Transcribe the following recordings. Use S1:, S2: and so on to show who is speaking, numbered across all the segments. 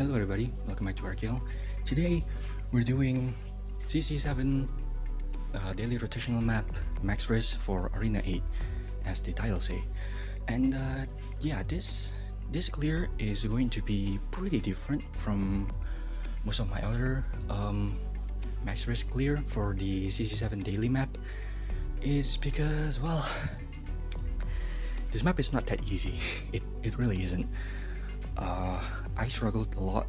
S1: Hello everybody, welcome back to Eirkyel. Today we're doing CC7 daily rotational map max risk for Arena 8 as the title say. And yeah, this clear is going to be pretty different from most of my other max risk clear for the CC7 daily map, is because, well, this map is not that easy. It really isn't. I struggled a lot,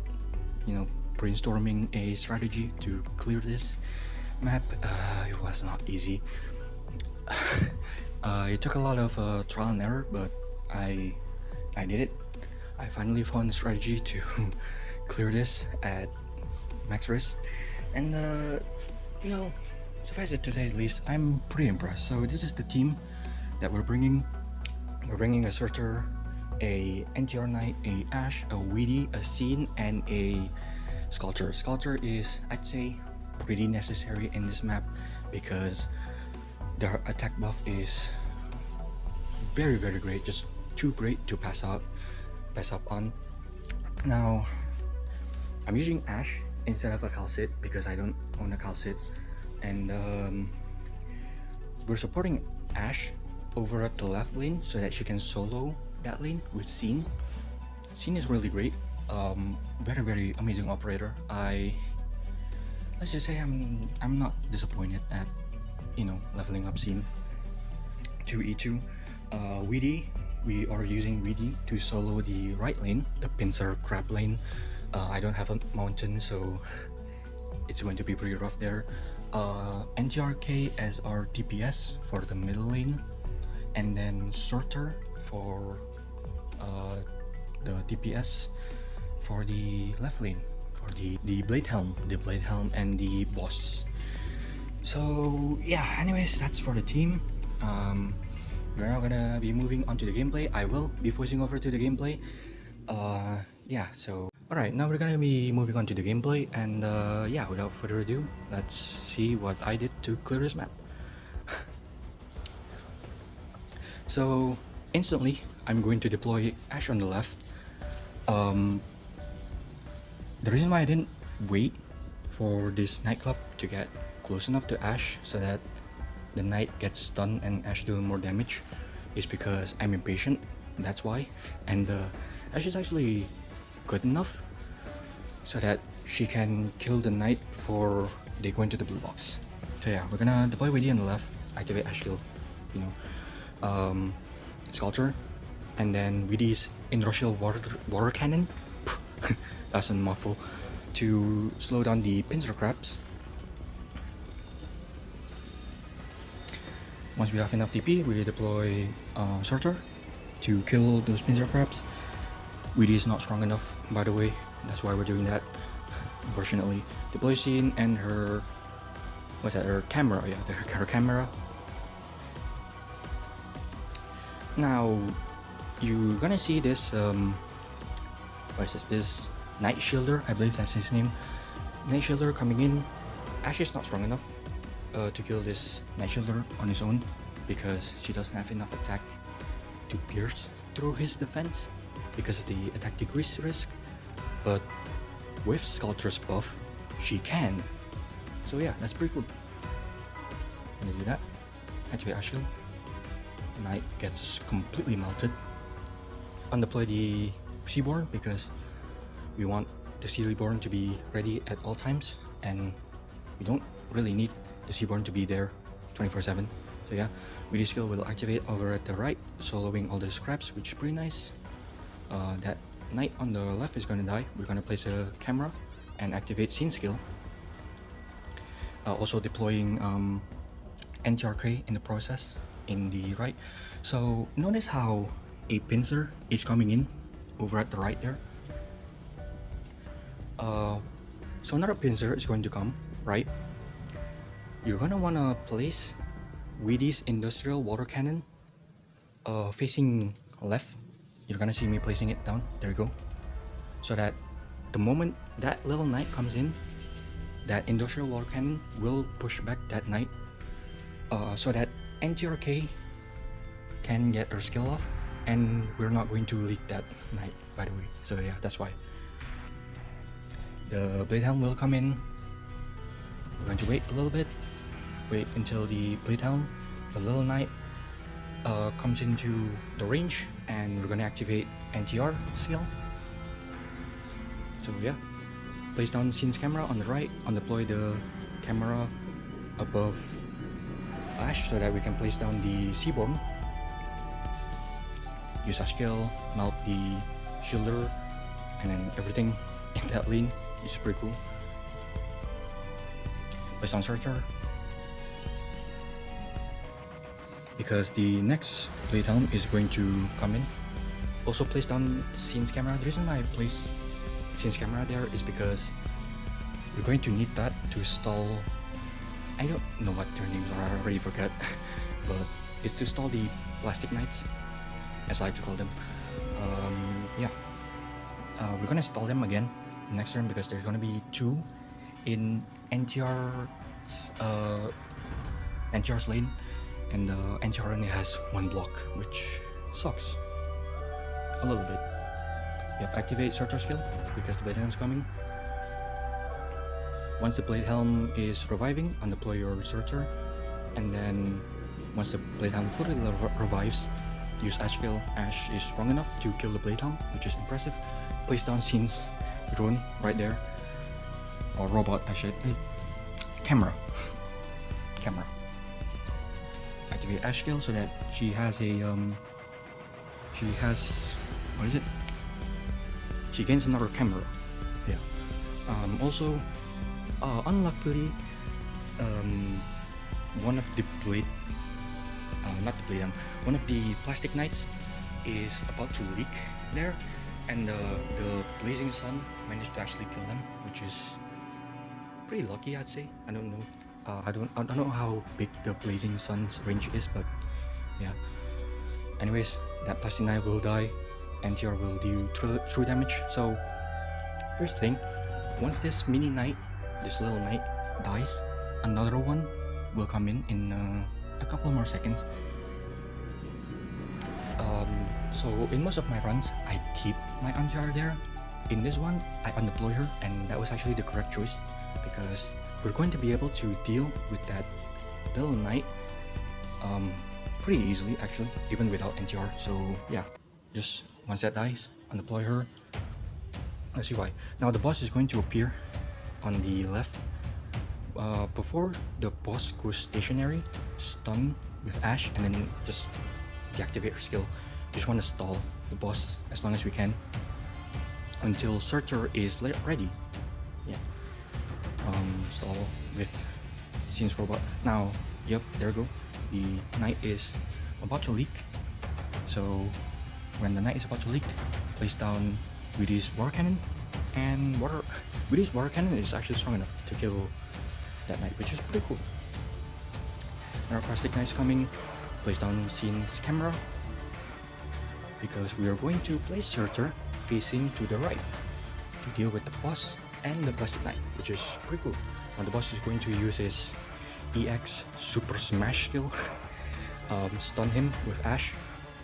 S1: brainstorming a strategy to clear this map. It was not easy. It took a lot of trial and error, but I did it. I finally found a strategy to clear this at max risk, and suffice it to say, at least I'm pretty impressed. So this is the team that we're bringing. We're bringing a Surtur, a NTR Knight, a Ashe, a Weedy, a Scene, and a Sculptor. Sculptor is, I'd say, pretty necessary in this map because their attack buff is very great, just too great to pass up on. Now I'm using Ashe instead of a Calcit because I don't own a Calcit, and we're supporting Ashe over at the left lane so that she can solo that lane with Scene. Scene is really great, very amazing operator. Let's just say I'm not disappointed at leveling up Scene to E2. Weedy, we are using Weedy to solo the right lane, the pincer crab lane. I don't have a mountain, so it's going to be pretty rough there. NTRK as our DPS for the middle lane, and then Surtur for the DPS for the left lane, for the blade helm and the boss. So yeah, anyways, that's for the team. We're now gonna be moving on to the gameplay. I will be voicing over to the gameplay. Yeah, so alright, now we're gonna be moving on to the gameplay, and yeah, without further ado, let's see what I did to clear this map. So instantly I'm going to deploy Ashe on the left. The reason why I didn't wait for this nightclub to get close enough to Ashe so that the knight gets stunned and Ashe doing more damage is because I'm impatient. That's why. And Ashe is actually good enough so that she can kill the knight before they go into the blue box. So yeah, we're gonna deploy Weedy on the left, activate Ashe kill, Sculptor, and then Weedy's Inertial water cannon, that's a mouthful, to slow down the pincer crabs. Once we have enough DP, we deploy Surtur to kill those pincer crabs. Weedy is not strong enough, by the way, that's why we're doing that, unfortunately. Deploy Scene and her, her camera, yeah, her camera. Now you're gonna see this this Night Shielder, I believe that's his name. Night Shielder coming in. Ashe is not strong enough to kill this Night Shielder on his own because she doesn't have enough attack to pierce through his defense because of the attack decrease risk, but with Sculptor's buff she can. So yeah, that's pretty cool. I'm gonna do that. Activate Ashe kill. Knight gets completely melted. Undeploy the Seaborn because we want the Seaborn to be ready at all times, and we don't really need the Seaborn to be there 24/7. So yeah, Weedy skill will activate over at the right, soloing all the scraps, which is pretty nice. That Knight on the left is gonna die. We're gonna place a camera and activate Scene skill. Also deploying NTRK in the process in the right. So notice how a pincer is coming in over at the right there. So another pincer is going to come right. You're gonna wanna place Weedy's Industrial water cannon facing left. You're gonna see me placing it down, there you go, so that the moment that little knight comes in, that Industrial water cannon will push back that knight, so that NTRK can get her skill off, and we're not going to leak that knight, by the way. So yeah, that's why. The Blade Helm will come in. We're going to wait a little bit. Wait until the Blade Helm, the Little Knight, comes into the range, and we're going to activate NTR skill. So yeah, place down Scene's camera on the right, undeploy the camera above Ash so that we can place down the Seaborn. Use Eirkyel, melt the Shielder, and then everything in that lane is pretty cool. Place down Searcher, because the next Blade Helm is going to come in. Also place down Scene's camera. The reason why I place Scene's camera there is because we're going to need that to stall. I don't know what their names are, I already forgot. But it's to stall the Plastic Knights, as I like to call them. Yeah, we're gonna stall them again next turn because there's gonna be 2 in NTR's lane, and NTR only has 1 block, which sucks a little bit. Yep, activate Searcher skill because the Blade Helm is coming. Once the Blade Helm is reviving, undeploy your Searcher, and then once the Blade Helm fully revives, use Eirkyel. Ash is strong enough to kill the Blade Helm, which is impressive. Place down Scene's drone right there, or robot, I should. Camera. Activate Eirkyel so that she has a what is it? She gains another camera. Yeah. Also, unluckily, one of the blade, not the blade, one of the Plastic Knights is about to leak there, and the Blazing Sun managed to actually kill them, which is pretty lucky, I'd say. I don't know. I don't know how big the Blazing Sun's range is, but yeah. Anyways, that Plastic Knight will die. NTR will do true damage. So here's the thing: once this mini knight, this little knight dies, another one will come in a couple more seconds. So in most of my runs, I keep my NTR there. In this one, I undeploy her, and that was actually the correct choice because we're going to be able to deal with that little knight pretty easily, actually, even without NTR. So yeah, just once that dies, undeploy her. Let's see why. Now the boss is going to appear on the left. Before the boss goes stationary, stun with Ash, and then just deactivate her skill. Just want to stall the boss as long as we can until Searcher is ready. Yeah. Stall with Scene's robot. Now, yep, there we go. The knight is about to leak. So when the knight is about to leak, place down Withy's War Cannon, and Withy's War Cannon is actually strong enough to kill that knight, which is pretty cool. Our Plastic Knight's coming. Place down Scene's camera because we are going to place Searcher facing to the right to deal with the boss and the Plastic Knight, which is pretty cool. Now the boss is going to use his EX Super Smash skill, stun him with Ash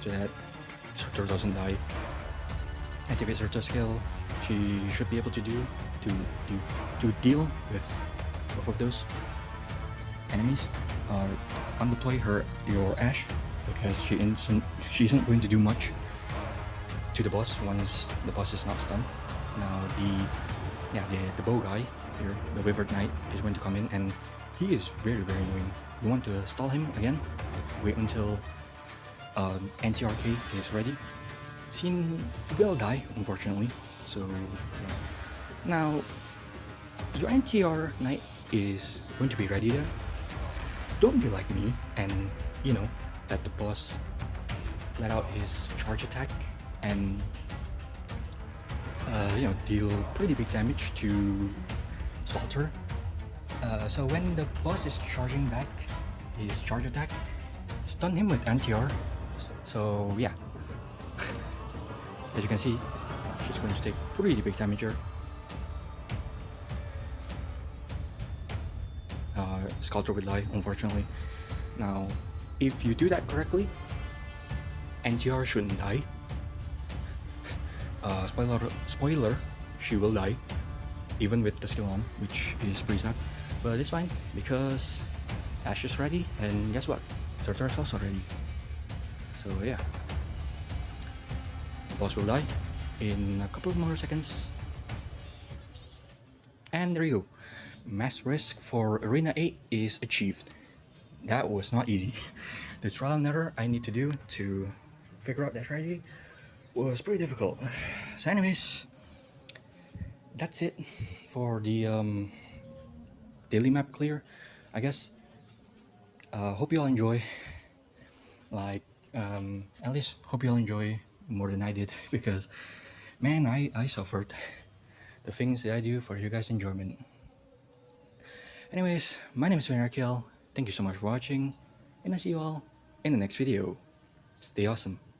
S1: so that Searcher doesn't die. Activate Searcher skill. She should be able to deal with both of those enemies. Undeploy your Ash because she isn't going to do much to the boss once the boss is not stunned. Now the bow guy here, the Withered Knight, is going to come in, and he is very annoying. You want to stall him again? Wait until NTRK is ready. Scene will die, unfortunately. So yeah. Now your NTR Knight is going to be ready there. Don't be like me and let the boss let out his charge attack and deal pretty big damage to Salter. So when the boss is charging back his charge attack, stun him with NTR. So yeah, as you can see, she's going to take pretty big damage here. Sculptor will die, unfortunately. Now, if you do that correctly, NTR shouldn't die. Spoiler, she will die. even with the skill on, which is pretty sad. But it's fine because Ash is ready, and guess what? Surtur is also ready. So yeah, the boss will die in a couple of more seconds. And there you go. Mass risk for Arena 8 is achieved. That was not easy. The trial and error I need to do to figure out that strategy was pretty difficult. So anyways, that's it for the daily map clear, I guess. Hope you all enjoy. Like, at least hope you all enjoy more than I did because, man, I suffered the things that I do for you guys' enjoyment. Anyways, my name is Eirkyel. Thank you so much for watching, and I'll see you all in the next video. Stay awesome.